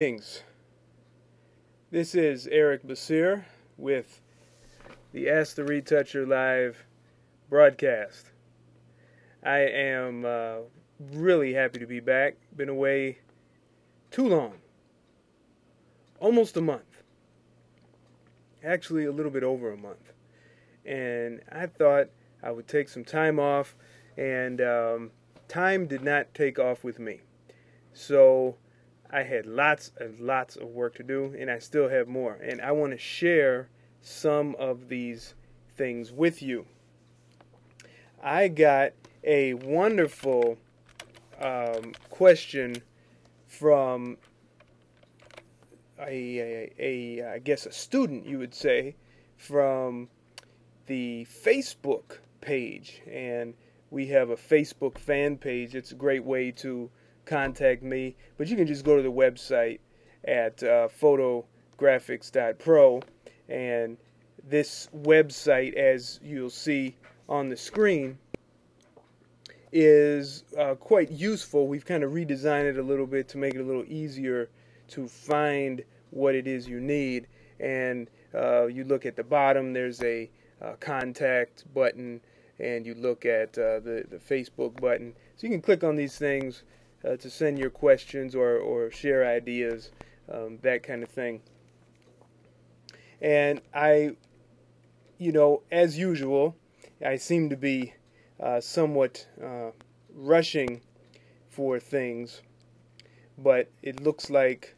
Greetings. This is Eric Basir with the Ask the Retoucher live broadcast. I am really happy to be back. Been away too long. Almost a month. Actually, a little bit over a month. And I thought I would take some time off, and time did not take off with me. So I had lots and lots of work to do, and I still have more. And I want to share some of these things with you. I got a wonderful question from I guess a student, you would say, from the Facebook page. And we have a Facebook fan page. It's a great way to contact me, but you can just go to the website at photografix.pro, and this website, as you'll see on the screen, is quite useful. We've kind of redesigned it a little bit to make it a little easier to find what it is you need. And you look at the bottom, there's a contact button, and you look at the Facebook button, so you can click on these things to send your questions or share ideas, that kind of thing. And as usual, I seem to be somewhat rushing for things, but it looks like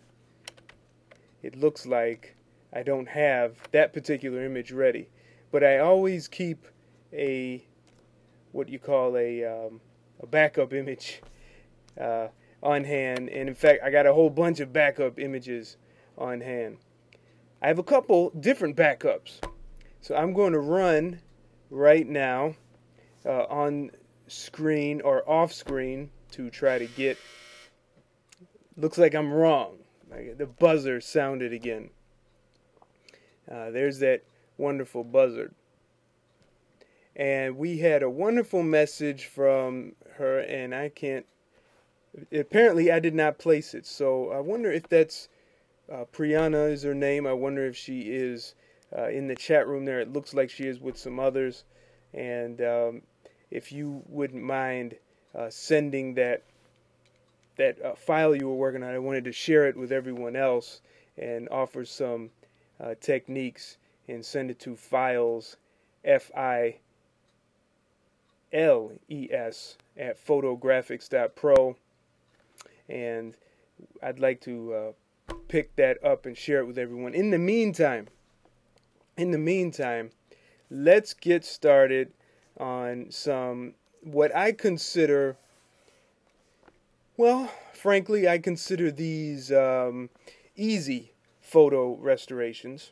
I don't have that particular image ready. But I always keep what you call a backup image on hand, and in fact I got a whole bunch of backup images on hand. I have a couple different backups, so I'm going to run right now on screen or off screen to try to get. Looks like I'm wrong. The buzzer sounded again. There's that wonderful buzzer. And we had a wonderful message from her, and apparently I did not place it, so I wonder if that's Priyana is her name. I wonder if she is in the chat room there. It looks like she is with some others, and if you wouldn't mind sending that file you were working on. I wanted to share it with everyone else and offer some techniques, and send it to files, FILES, at photografix.pro. And I'd like to pick that up and share it with everyone. In the meantime, let's get started on some what I consider, well, frankly, I consider these easy photo restorations.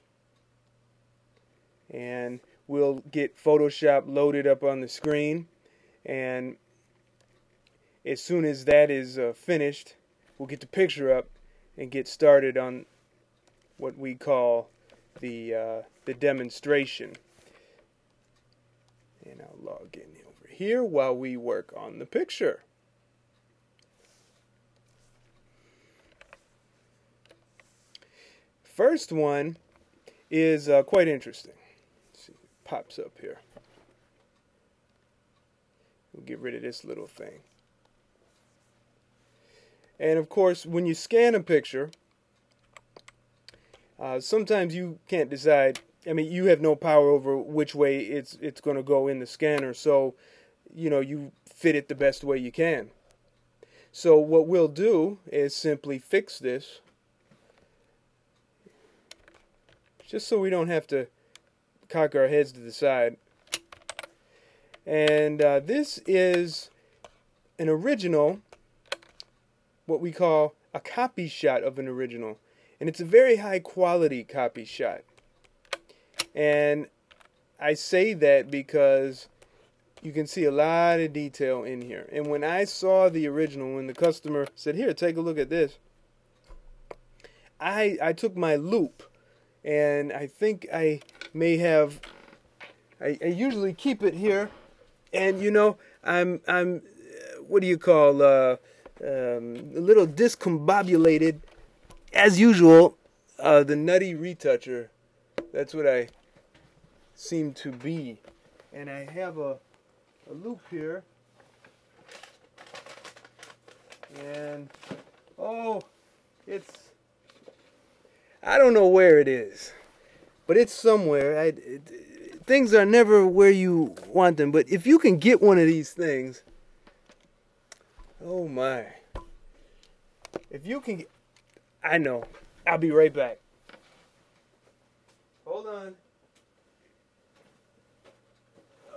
And we'll get Photoshop loaded up on the screen, and as soon as that is finished, we'll get the picture up and get started on what we call the demonstration. And I'll log in over here while we work on the picture. First one is quite interesting. Let's see if it pops up here. We'll get rid of this little thing. And of course, when you scan a picture, sometimes you can't decide. I mean, you have no power over which way it's going to go in the scanner, so you fit it the best way you can. So what we'll do is simply fix this, just so we don't have to cock our heads to the side. And this is an original, what we call a copy shot of an original. And it's a very high quality copy shot. And I say that because you can see a lot of detail in here. And when I saw the original, when the customer said, "Here, take a look at this," I took my loop, and I think I may have. I usually keep it here, and I'm what do you call a little discombobulated as usual, the nutty retoucher. That's what I seem to be. And I have a loop here. And, oh, I don't know where it is. But it's somewhere. Things are never where you want them. But if you can get one of these things, oh my. If you can get, I know. I'll be right back. Hold on.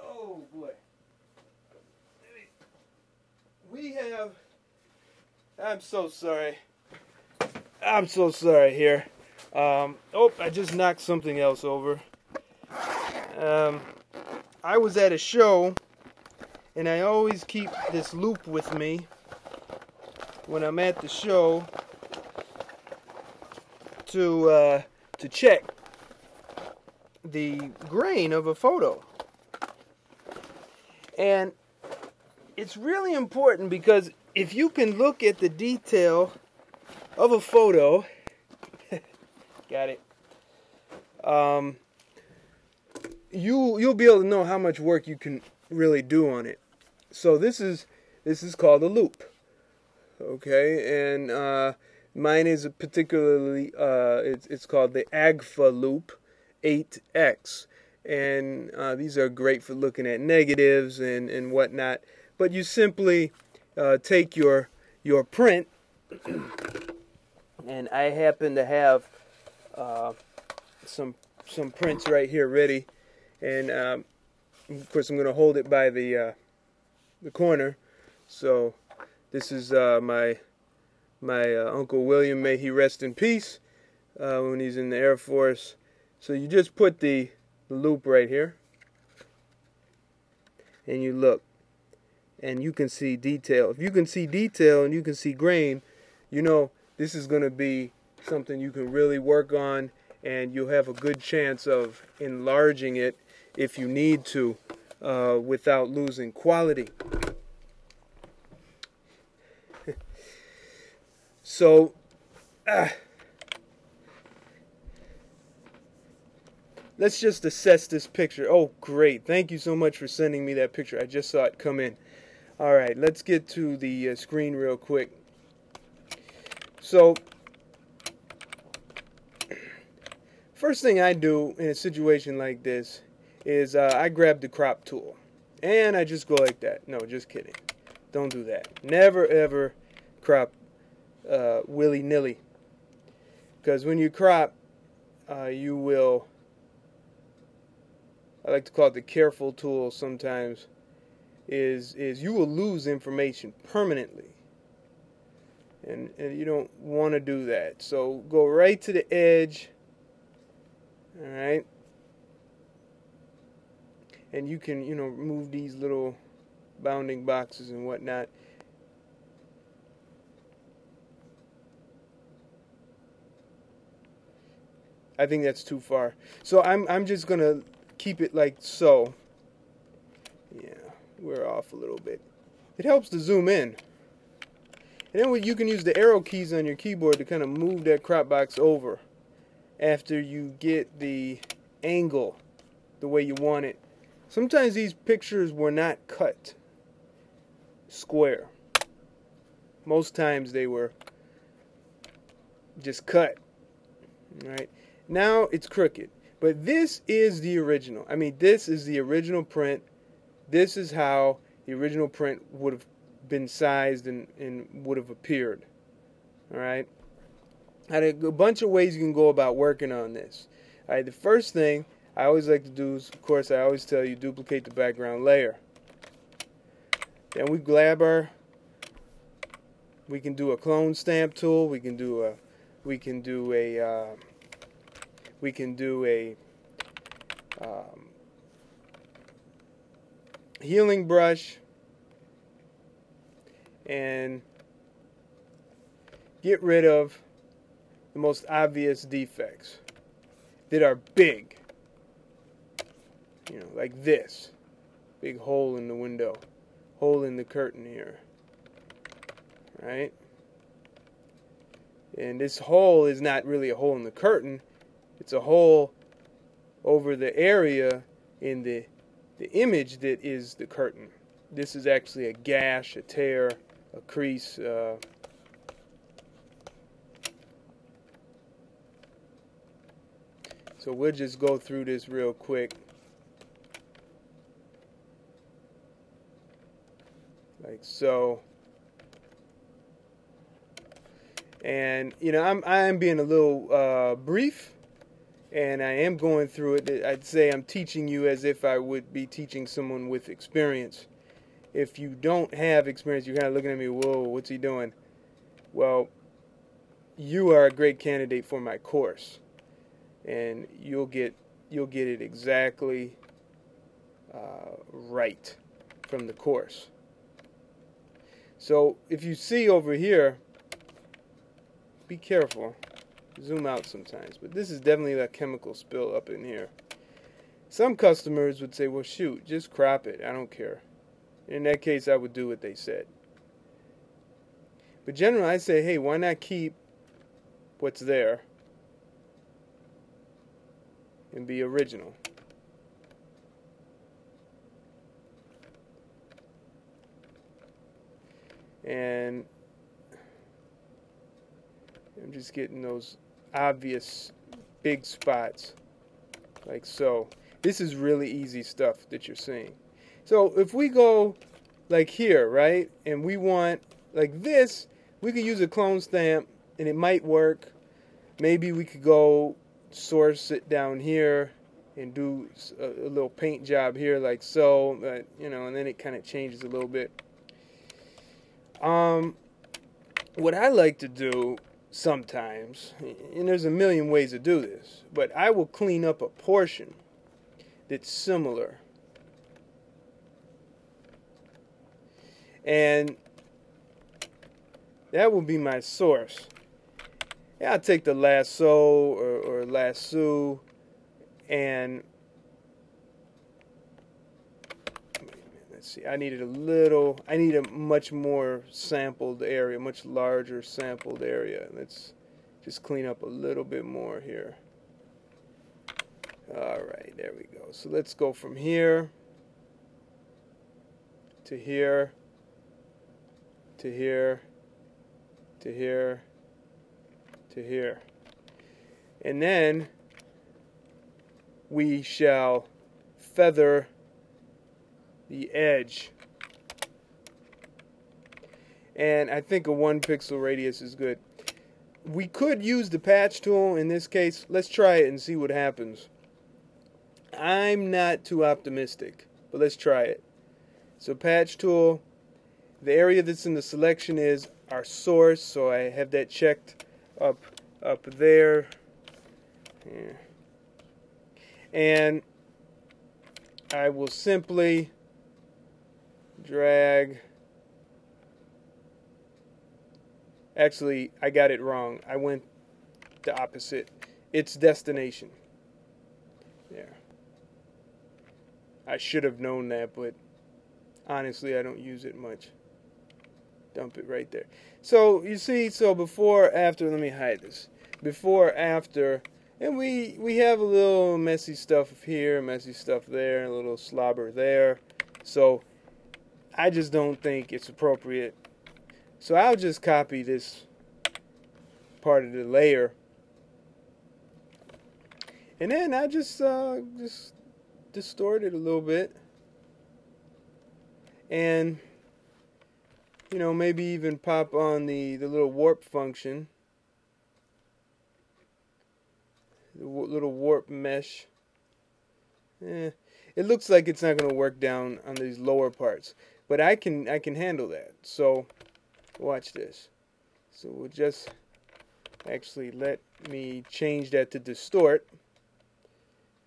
Oh boy. We have, I'm so sorry. I'm so sorry here. Oh, I just knocked something else over. I was at a show, and I always keep this loop with me when I'm at the show to check the grain of a photo. And it's really important because if you can look at the detail of a photo, got it, you'll be able to know how much work you can really do on it. So this is called a loop, okay, and mine is particularly it's called the Agfa loop 8X, and these are great for looking at negatives and whatnot. But you simply take your print, and I happen to have some prints right here ready, and of course I'm going to hold it by the corner. So this is my Uncle William, may he rest in peace, when he's in the Air Force. So you just put the loop right here, and you look, and you can see detail. If you can see detail and you can see grain, you know this is going to be something you can really work on, and you'll have a good chance of enlarging it if you need to, without losing quality. So, let's just assess this picture. Oh, great. Thank you so much for sending me that picture. I just saw it come in. All right, let's get to the screen real quick. So, first thing I do in a situation like this is I grab the crop tool. And I just go like that. No, just kidding. Don't do that. Never, ever crop willy-nilly. Because when you crop, you will, I like to call it the careful tool sometimes, is you will lose information permanently. And you don't want to do that. So go right to the edge. Alright. And you can, remove these little bounding boxes and whatnot. I think that's too far. So I'm just gonna keep it like so. Yeah, we're off a little bit. It helps to zoom in. And then you can use the arrow keys on your keyboard to kind of move that crop box over after you get the angle the way you want it. Sometimes these pictures were not cut square. Most times they were just cut. All right. Now it's crooked. But this is the original. I mean, this is the original print. This is how the original print would have been sized and would have appeared. All right. I had a bunch of ways you can go about working on this. All right. The first thing I always like to do is, of course, I always tell you, duplicate the background layer. Then we grab we can do a clone stamp tool. We can do a healing brush and get rid of the most obvious defects that are big. Like this. Big hole in the window. Hole in the curtain here. Right? And this hole is not really a hole in the curtain. It's a hole over the area in the image that is the curtain. This is actually a gash, a tear, a crease. So we'll just go through this real quick. Like so. And you know, I'm being a little brief, and I am going through it. I'd say I'm teaching you as if I would be teaching someone with experience. If you don't have experience, you're kind of looking at me, whoa, what's he doing? Well, you are a great candidate for my course, and you'll get it exactly right from the course. So if you see over here, be careful. Zoom out sometimes, but this is definitely a chemical spill up in here. Some customers would say, well, shoot, just crop it. I don't care. In that case, I would do what they said. But generally, I say, hey, why not keep what's there and be original? And I'm just getting those obvious big spots, like so. This is really easy stuff that you're seeing. So if we go like here, right, and we want like this, we could use a clone stamp and it might work. Maybe we could go source it down here and do a little paint job here like so, but, you know, and then it kind of changes a little bit. What I like to do sometimes, and there's a million ways to do this, but I will clean up a portion that's similar. And that will be my source. Yeah, I'll take the lasso or lasso and let's see, I need a much more sampled area, much larger sampled area. Let's just clean up a little bit more here. Alright, there we go. So let's go from here to here to here to here to here. And then we shall feather the edge. And I think a 1 pixel radius is good. We could use the patch tool in this case. Let's try it and see what happens. I'm not too optimistic, but let's try it. So patch tool, the area that's in the selection is our source, so I have that checked up there. Yeah. And I will simply drag. Actually, I got it wrong. I went the opposite. It's destination. There. I should have known that, but honestly, I don't use it much. Dump it right there. So, you see, so before, after, let me hide this. Before, after, and we have a little messy stuff here, messy stuff there, a little slobber there. So, I just don't think it's appropriate. So, I'll just copy this part of the layer. And then I just distort it a little bit. And you know, maybe even pop on the little warp function, the little warp mesh. It looks like it's not going to work down on these lower parts, but I can handle that. So watch this. So we'll just actually let me change that to distort,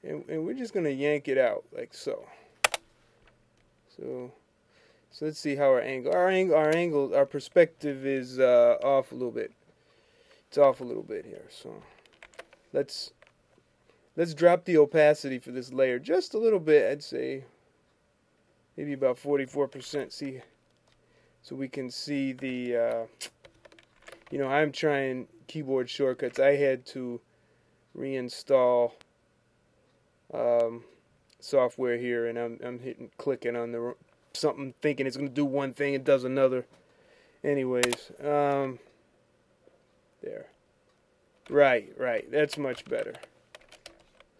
and we're just going to yank it out like so. So let's see how our perspective is off a little bit. It's off a little bit here. So let's drop the opacity for this layer just a little bit. I'd say maybe about 44%. See, so we can see the. You know, I'm trying keyboard shortcuts, I had to reinstall software here, and I'm clicking on the something, thinking it's going to do one thing, it does another. Anyways, there. Right. That's much better.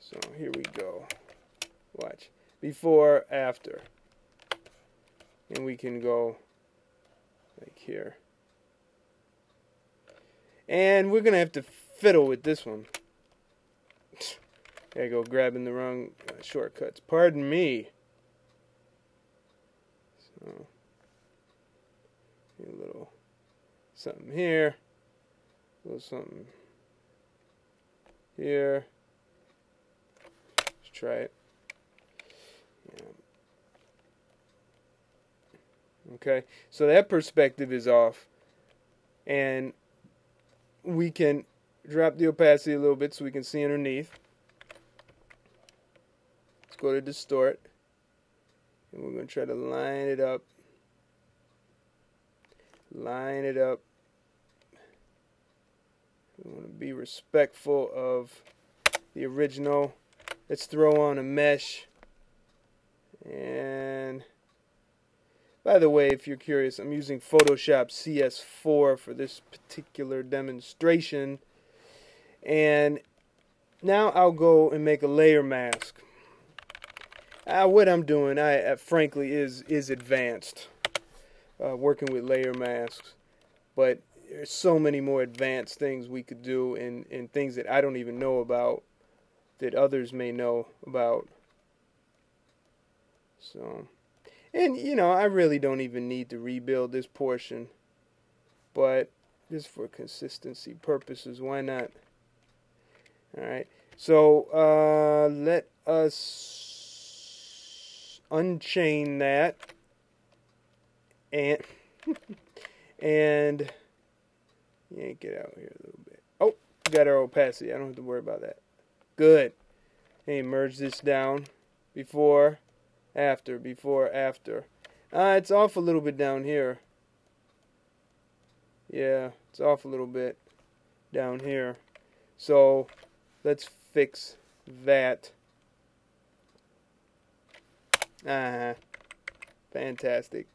So here we go. Watch. Before, after. And we can go like here. And we're going to have to fiddle with this one. There you go, grabbing the wrong shortcuts. Pardon me. So, a little something here. A little something here. Let's try it. Yeah. Okay, so that perspective is off. And we can drop the opacity a little bit so we can see underneath. Let's go to distort. And we're going to try to line it up. Line it up. We want to be respectful of the original. Let's throw on a mesh. And by the way, if you're curious, I'm using Photoshop CS4 for this particular demonstration. And now I'll go and make a layer mask. What I'm doing, frankly, is advanced. Working with layer masks. But there's so many more advanced things we could do, and things that I don't even know about that others may know about. So, and you know, I really don't even need to rebuild this portion, but just for consistency purposes, why not? Alright, so let us unchain that and and yank it out here a little bit. Oh, we got our opacity. I don't have to worry about that. Good. And merge this down. Before, after, before, after. It's off a little bit down here. Yeah, it's off a little bit down here. So, let's fix that. Fantastic.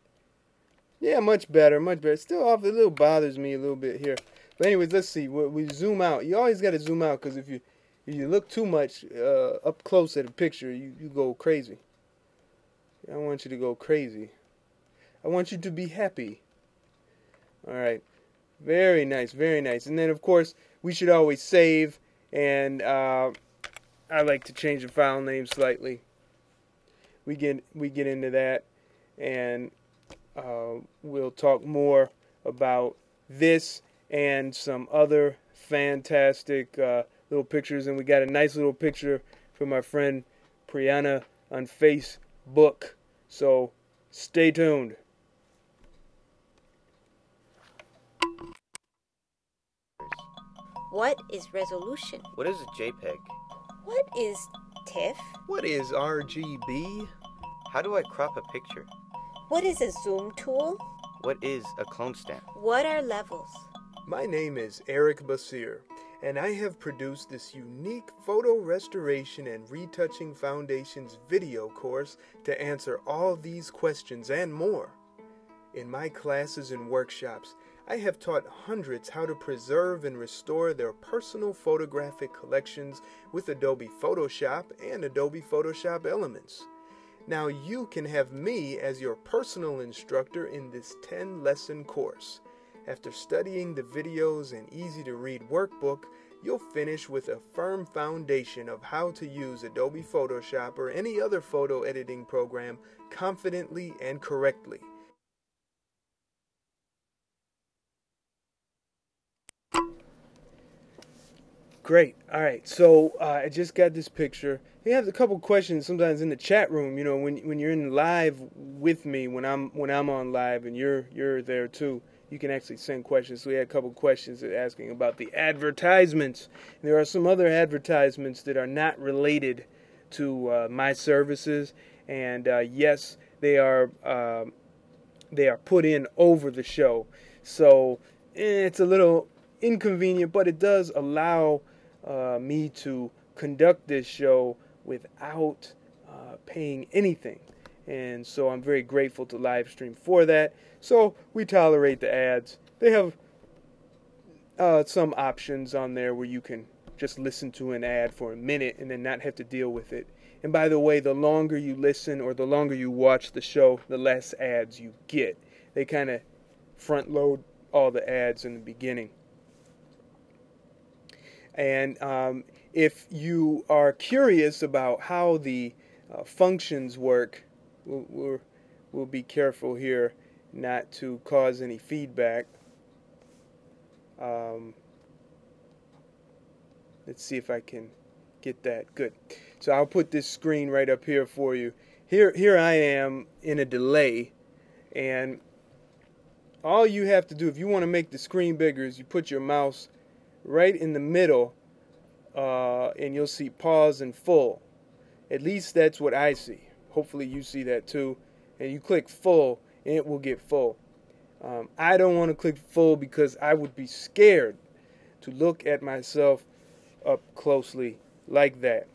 Yeah, much better, much better. Still off, it little bothers me a little bit here. But anyways, let's see. We zoom out. You always got to zoom out, because if you look too much up close at a picture, you go crazy. I don't want you to go crazy. I want you to be happy. Alright. Very nice, very nice. And then, of course, we should always save. And I like to change the file name slightly. We get into that. And we'll talk more about this and some other fantastic little pictures. And we got a nice little picture from our friend Priyana on Facebook. So stay tuned. What is resolution? What is a JPEG? What is TIFF? What is RGB? How do I crop a picture? What is a zoom tool? What is a clone stamp? What are levels? My name is Eric Basir, and I have produced this unique photo restoration and retouching foundations video course to answer all these questions and more. In my classes and workshops, I have taught hundreds how to preserve and restore their personal photographic collections with Adobe Photoshop and Adobe Photoshop Elements. Now you can have me as your personal instructor in this 10-lesson course. After studying the videos and easy-to-read workbook, you'll finish with a firm foundation of how to use Adobe Photoshop or any other photo editing program confidently and correctly. Great. All right. So I just got this picture. We have a couple questions sometimes in the chat room. You know, when you're in live with me, when I'm on live and you're there too, you can actually send questions. So we had a couple questions asking about the advertisements. And there are some other advertisements that are not related to my services, and yes, they are put in over the show. So it's a little inconvenient, but it does allow me to conduct this show without paying anything. And so I'm very grateful to Livestream for that. So we tolerate the ads. They have some options on there where you can just listen to an ad for a minute and then not have to deal with it. And by the way, the longer you listen or the longer you watch the show, the less ads you get. They kind of front load all the ads in the beginning. And if you are curious about how the functions work, we'll be careful here not to cause any feedback. Let's see if I can get that. Good. So I'll put this screen right up here for you. Here I am in a delay, and all you have to do if you want to make the screen bigger is you put your mouse right in the middle, and you'll see pause and full. At least that's what I see. Hopefully you see that too. And you click full, and it will get full. I don't want to click full because I would be scared to look at myself up closely like that.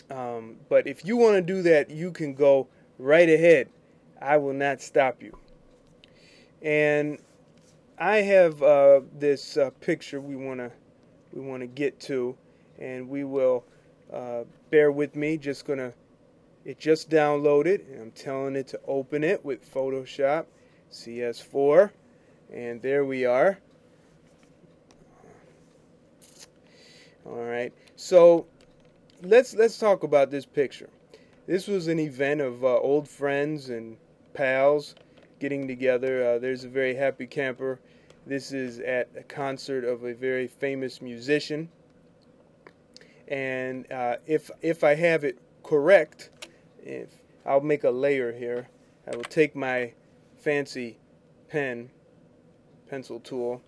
But if you want to do that, you can go right ahead. I will not stop you. And I have this picture we want to get to, and we will bear with me. It just downloaded, and I'm telling it to open it with Photoshop CS4, and there we are. All right, so let's talk about this picture. This was an event of old friends and pals getting together. There's a very happy camper. This is at a concert of a very famous musician, and if I have it correct, I'll make a layer here. I will take my fancy pencil tool,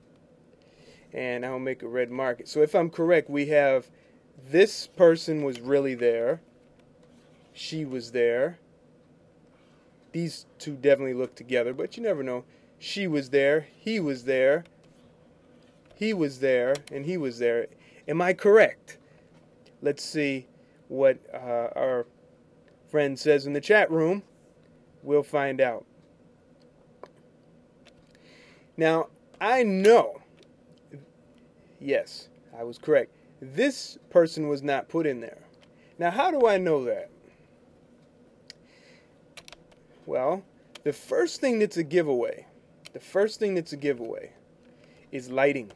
and I'll make a red mark. So if I'm correct, we have this person was really there. She was there. These two definitely look together, but you never know. She was there. He was there. He was there, and he was there. Am I correct? Let's see what our friend says in the chat room. We'll find out. Now, I know, yes, I was correct. This person was not put in there. Now, how do I know that? Well, the first thing that's a giveaway is lighting.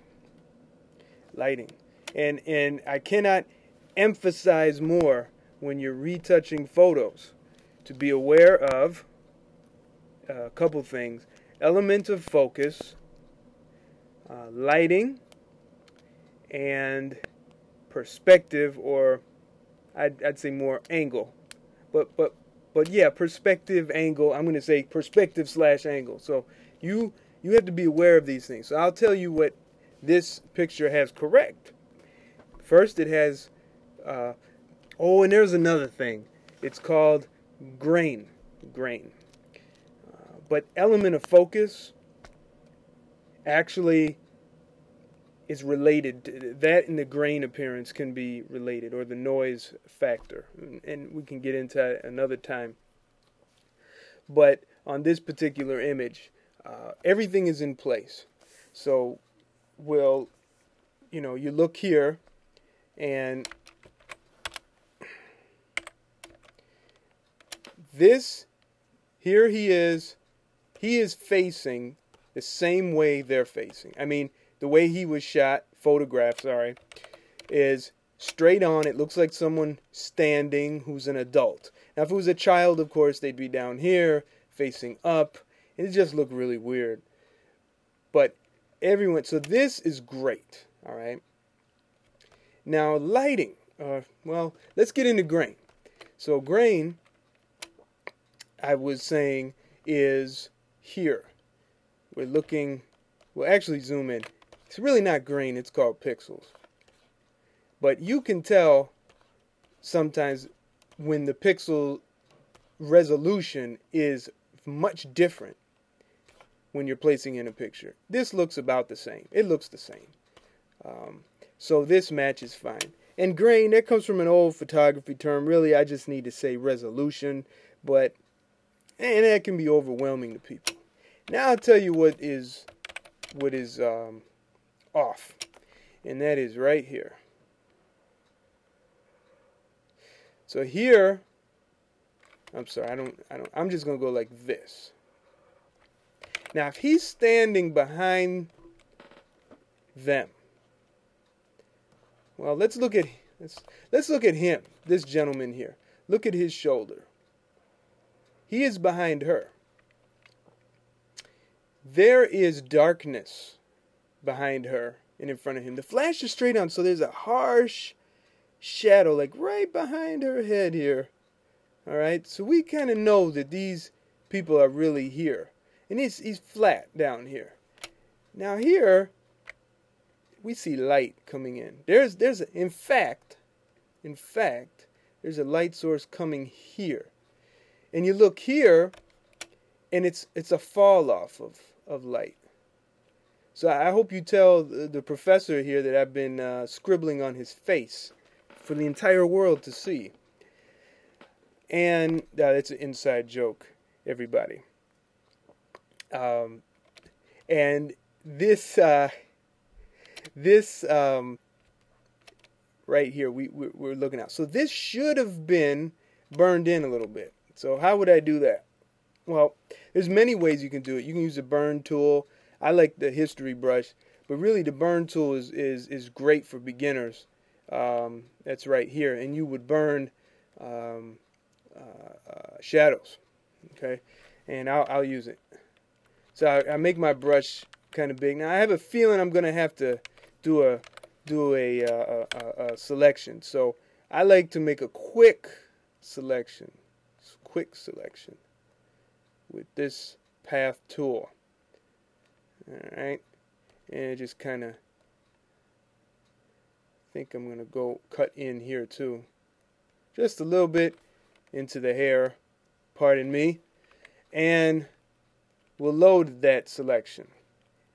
Lighting. And I cannot emphasize more when you're retouching photos to be aware of a couple things. Element of focus, lighting, and perspective, or I'd say more angle. But yeah, perspective, angle. I'm going to say perspective / angle. So you have to be aware of these things. So I'll tell you what this picture has correct. First, it has and there's another thing. It's called grain. But element of focus actually is related. That and the grain appearance can be related, or the noise factor. And we can get into that another time. But on this particular image, everything is in place. So you look here, and here he is facing the same way they're facing. I mean, the way he was photographed, is straight on. It looks like someone standing who's an adult. Now, if it was a child, of course, they'd be down here, facing up, and it just looked really weird. But so this is great, all right? Now, lighting. Let's get into grain. So grain, I was saying, is here. We're looking, actually zoom in. It's really not grain, it's called pixels. But you can tell sometimes when the pixel resolution is much different when you're placing in a picture. This looks about the same. It looks the same. So this matches fine. And grain, that comes from an old photography term. Really, I just need to say resolution, and that can be overwhelming to people. Now I'll tell you what is off, and that is right here. So here, I'm sorry, I'm just gonna go like this. Now, if he's standing behind them, well, let's look at him, this gentleman here. Look at his shoulder. He is behind her. There is darkness behind her and in front of him. The flash is straight on, so there's a harsh shadow, like right behind her head here. All right, so we kind of know that these people are really here, and he's flat down here. Now here, we see light coming in. In fact, there's a light source coming here, and you look here, and it's a fall off of light. So I hope you tell the professor here that I've been scribbling on his face for the entire world to see. And it's an inside joke, everybody. And this right here we're looking at. So this should have been burned in a little bit. So how would I do that? Well, there's many ways you can do it. You can use a burn tool. I like the history brush, but really the burn tool is great for beginners. That's right here, and you would burn shadows. Okay, and I'll use it. So I make my brush kind of big. Now I have a feeling I'm going to have to do a selection. So I like to make a quick selection with this path tool. All right, and just kind of think I'm going to go cut in here too, just a little bit into the hair, pardon me, and we'll load that selection.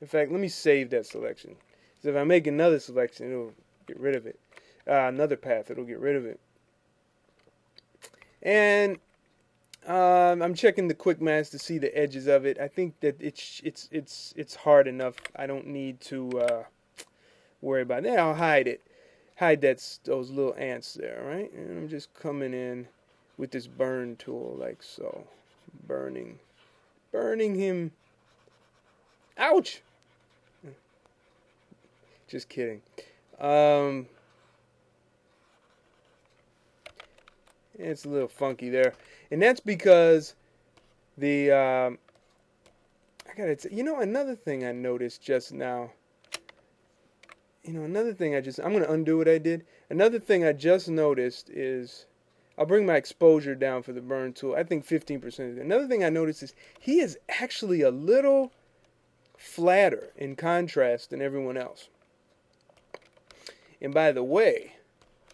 In fact, let me save that selection. So if I make another selection, it'll get rid of it. Another path, it'll get rid of it. And I'm checking the quick mask to see the edges of it. I think that it's hard enough. I don't need to worry about that. I'll hide it. Hide those little ants there, right? And I'm just coming in with this burn tool like so. Burning him. Ouch! Just kidding. It's a little funky there, and that's because I gotta say, another thing I noticed just now. I'm gonna undo what I did. Another thing I just noticed is, I'll bring my exposure down for the burn tool. I think 15%. Another thing I noticed is he is actually a little flatter in contrast than everyone else. And by the way,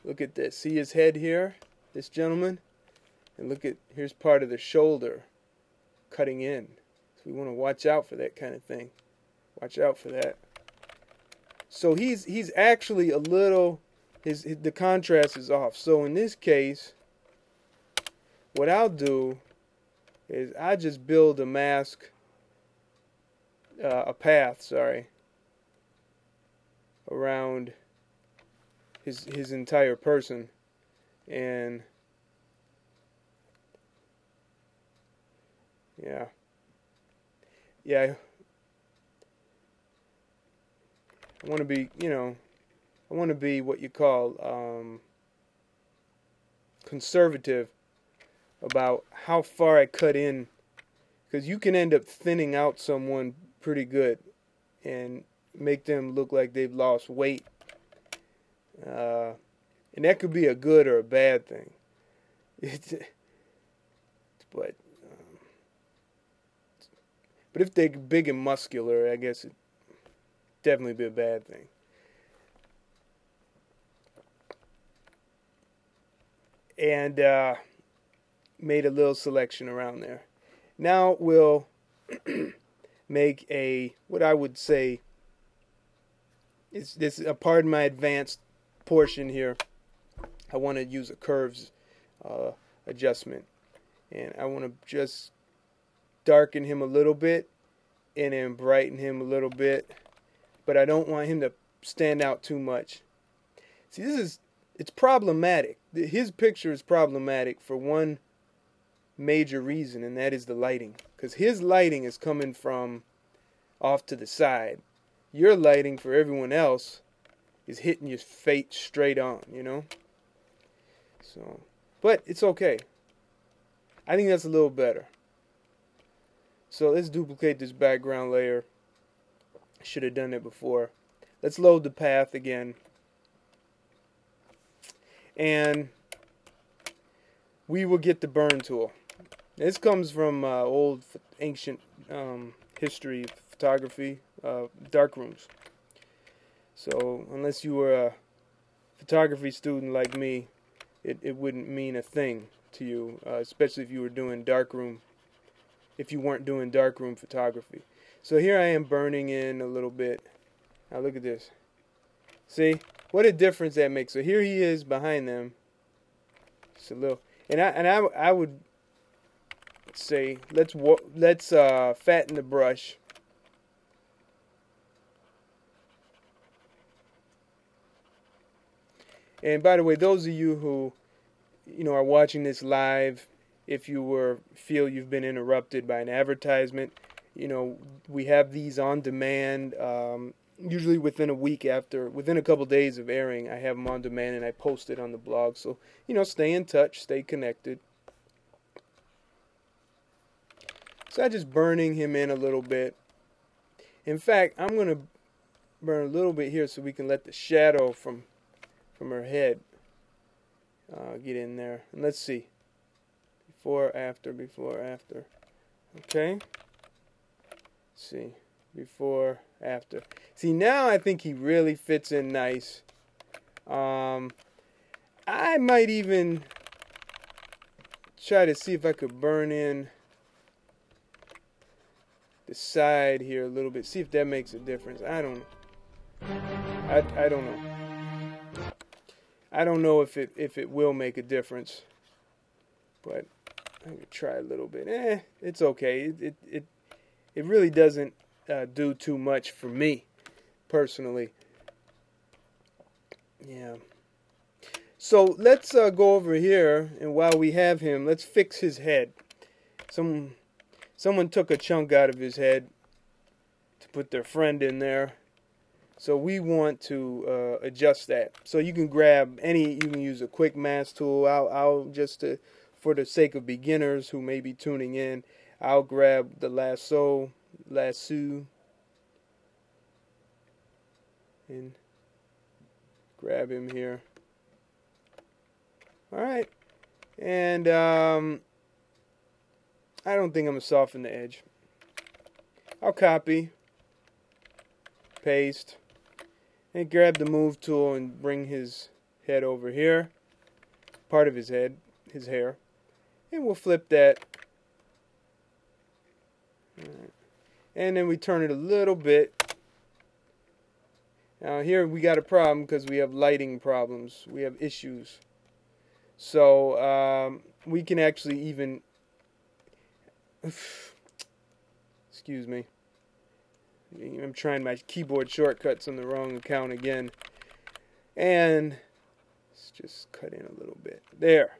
look at this. See his head here, this gentleman? And here's part of the shoulder cutting in. So we want to watch out for that kind of thing. Watch out for that. So he's actually a little, the contrast is off. So in this case, what I'll do is I just build a mask, a path, around his entire person, and yeah, I want to be, what you call conservative about how far I cut in, because you can end up thinning out someone pretty good and make them look like they've lost weight. And that could be a good or a bad thing. But if they're big and muscular, I guess it'd definitely be a bad thing. And made a little selection around there. Now we'll make a, what I would say, is this a part of my advanced portion here. I want to use a curves adjustment, and I want to just darken him a little bit and then brighten him a little bit, but I don't want him to stand out too much. See, it's problematic. His picture is problematic for one major reason, and that is the lighting, because his lighting is coming from off to the side. Your lighting for everyone else is hitting your face straight on, you know? So, but it's okay. I think that's a little better. So let's duplicate this background layer. Should have done it before. Let's load the path again. And we will get the burn tool. This comes from old ancient history photography, darkrooms. So unless you were a photography student like me, it wouldn't mean a thing to you, especially if you were doing darkroom, if you weren't doing darkroom photography. So here I am burning in a little bit. Now look at this. See what a difference that makes. So here he is behind them. Just a little, and I would say let's fatten the brush. And by the way, those of you who, are watching this live, if you feel you've been interrupted by an advertisement, we have these on demand. Usually within a couple days of airing, I have them on demand and I post it on the blog. So, stay in touch, stay connected. So I'm just burning him in a little bit. In fact, I'm going to burn a little bit here so we can let the shadow from her head get in there. And let's see. Before, after. Okay. Let's see. Before, after. See, now I think he really fits in nice. I might even try to see if I could burn in the side here a little bit. See if that makes a difference. I don't know. I don't know if it will make a difference, but I'm gonna try a little bit. It's okay. It really doesn't do too much for me personally. Yeah. So let's go over here, and while we have him, let's fix his head. Someone took a chunk out of his head to put their friend in there. So we want to adjust that. So you can you can use a quick mask tool. I'll just for the sake of beginners who may be tuning in, I'll grab the lasso, and grab him here. All right, and I don't think I'm gonna soften the edge. I'll copy, paste. And grab the move tool and bring his head over here. Part of his head, his hair. And we'll flip that. Right. And then we turn it a little bit. Now here we got a problem because we have lighting problems. We have issues. So we can actually even... Excuse me. I'm trying my keyboard shortcuts on the wrong account again. And let's just cut in a little bit. There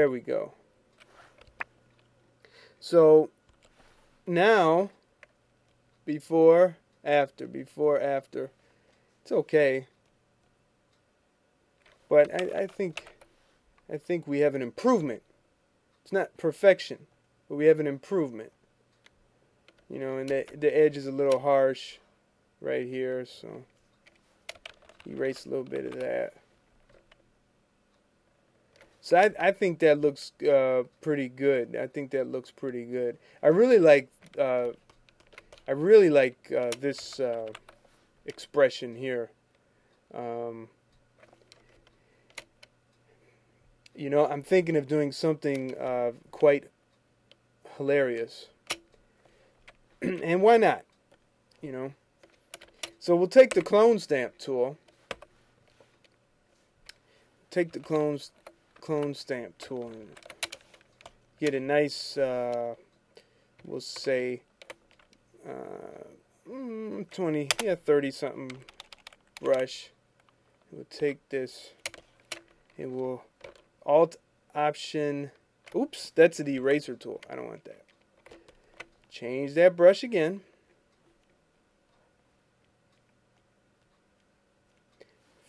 we go. So now, before, after. It's okay. But I think we have an improvement. It's not perfection, but we have an improvement. And the edge is a little harsh right here, so erase a little bit of that. So I think that looks pretty good. I really like this expression here. I'm thinking of doing something quite hilarious. And why not? You know. So we'll take the clone stamp tool. Take the clone stamp tool and get a nice, we'll say, 20, 30 something brush. We'll take this and we'll Alt Option. Oops, that's the eraser tool. I don't want that. Change that brush again.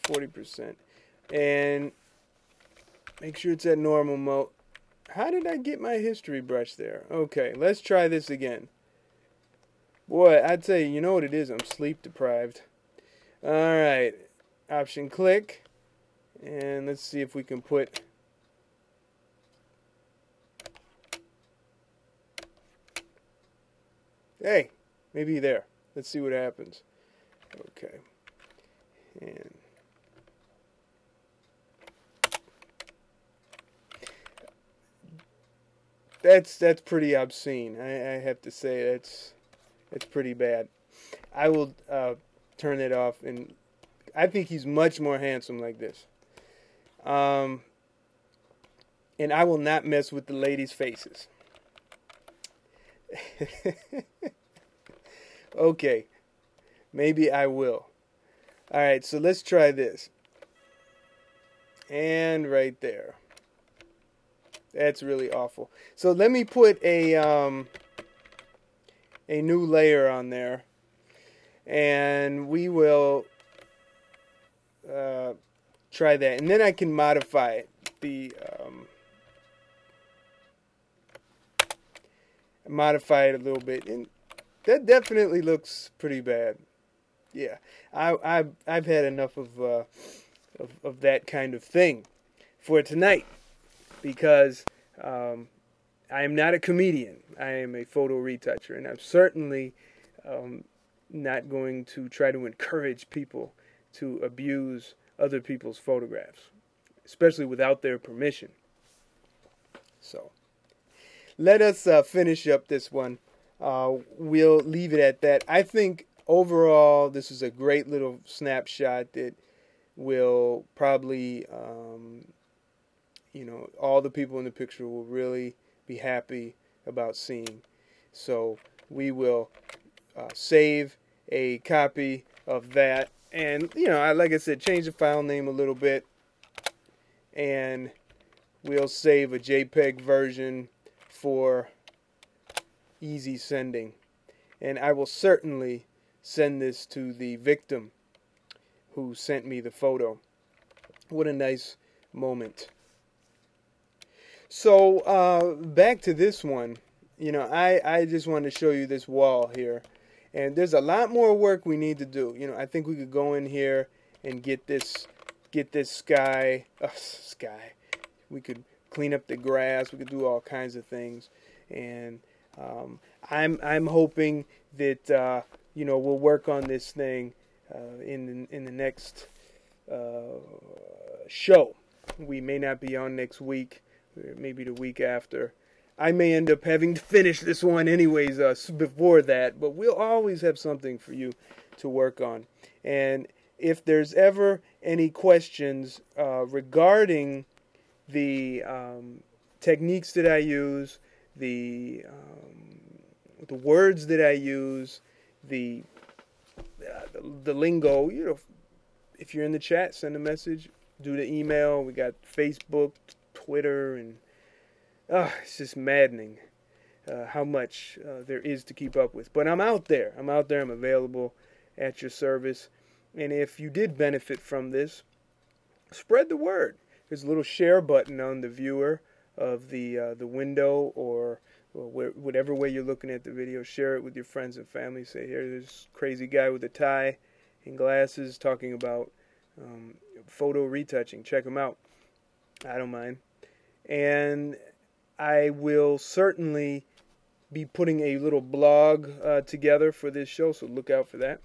%. And make sure it's at normal mode. How did I get my history brush there? Okay, let's try this again. Boy, I'd say, you know what it is? I'm sleep deprived. Alright, Option click. And let's see if we can put... Hey, maybe there. Let's see what happens. Okay. And that's pretty obscene. I have to say that's pretty bad. I will turn it off, and I think he's much more handsome like this. And I will not mess with the ladies' faces. Okay, maybe I will. Alright, so let's try this. And right there. That's really awful. So let me put a new layer on there. And we will try that. And then I can modify it. Modify it a little bit. And that definitely looks pretty bad. Yeah, I've had enough of that kind of thing for tonight, because I am not a comedian. I am a photo retoucher, and I'm certainly not going to try to encourage people to abuse other people's photographs, especially without their permission. So let us finish up this one. We'll leave it at that. I think overall this is a great little snapshot that will probably, all the people in the picture will really be happy about seeing. So we will save a copy of that. And, like I said, change the file name a little bit. And we'll save a JPEG version for easy sending. And I will certainly send this to the victim who sent me the photo. What a nice moment. So back to this one. I just wanted to show you this wall here. And there's a lot more work we need to do. I think we could go in here and get this sky. We could clean up the grass. We could do all kinds of things. And I'm hoping that we'll work on this thing in the next show. We may not be on next week, maybe the week after. I may end up having to finish this one anyways before that, but we'll always have something for you to work on. And if there's ever any questions regarding the techniques that I use, the words that I use, the lingo, if you're in the chat, send a message, do the email. We got Facebook, Twitter, and it's just maddening how much there is to keep up with. But I'm out there. I'm available at your service. And if you did benefit from this, spread the word. There's a little share button on the viewer of the window, or whatever way you're looking at the video. Share it with your friends and family. Say, here, there's this crazy guy with a tie and glasses talking about photo retouching. Check him out. I don't mind. And I will certainly be putting a little blog together for this show, so look out for that.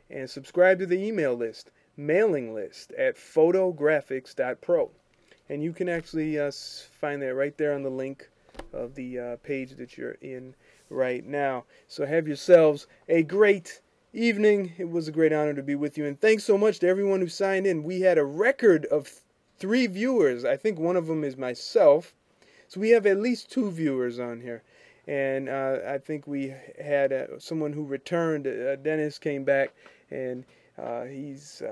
And subscribe to the email list, mailing list at photografix.pro. And you can actually find that right there on the link of the page that you're in right now. So have yourselves a great evening. It was a great honor to be with you. And thanks so much to everyone who signed in. We had a record of 3 viewers. I think one of them is myself. So we have at least 2 viewers on here. And I think we had someone who returned. Dennis came back, and he's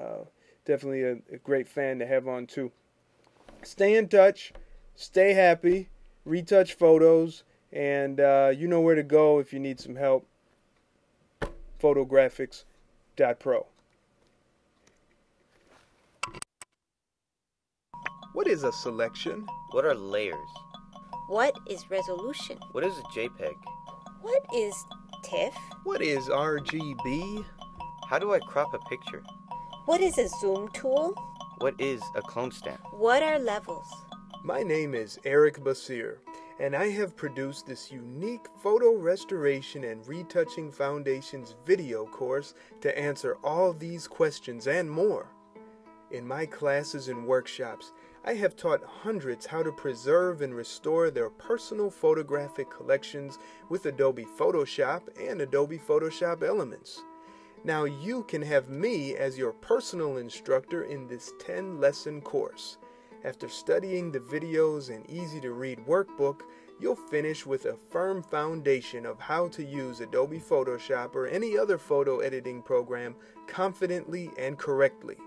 definitely a great fan to have on too. Stay in touch. Stay happy. Retouch photos. And you know where to go if you need some help. Photografix.pro. What is a selection? What are layers? What is resolution? What is a JPEG? What is TIFF? What is RGB? How do I crop a picture? What is a zoom tool? What is a clone stamp? What are levels? My name is Eric Basir, and I have produced this unique photo restoration and retouching foundations video course to answer all these questions and more. In my classes and workshops, I have taught hundreds how to preserve and restore their personal photographic collections with Adobe Photoshop and Adobe Photoshop Elements. Now you can have me as your personal instructor in this 10-lesson course. After studying the videos and easy-to-read workbook, you'll finish with a firm foundation of how to use Adobe Photoshop or any other photo editing program confidently and correctly.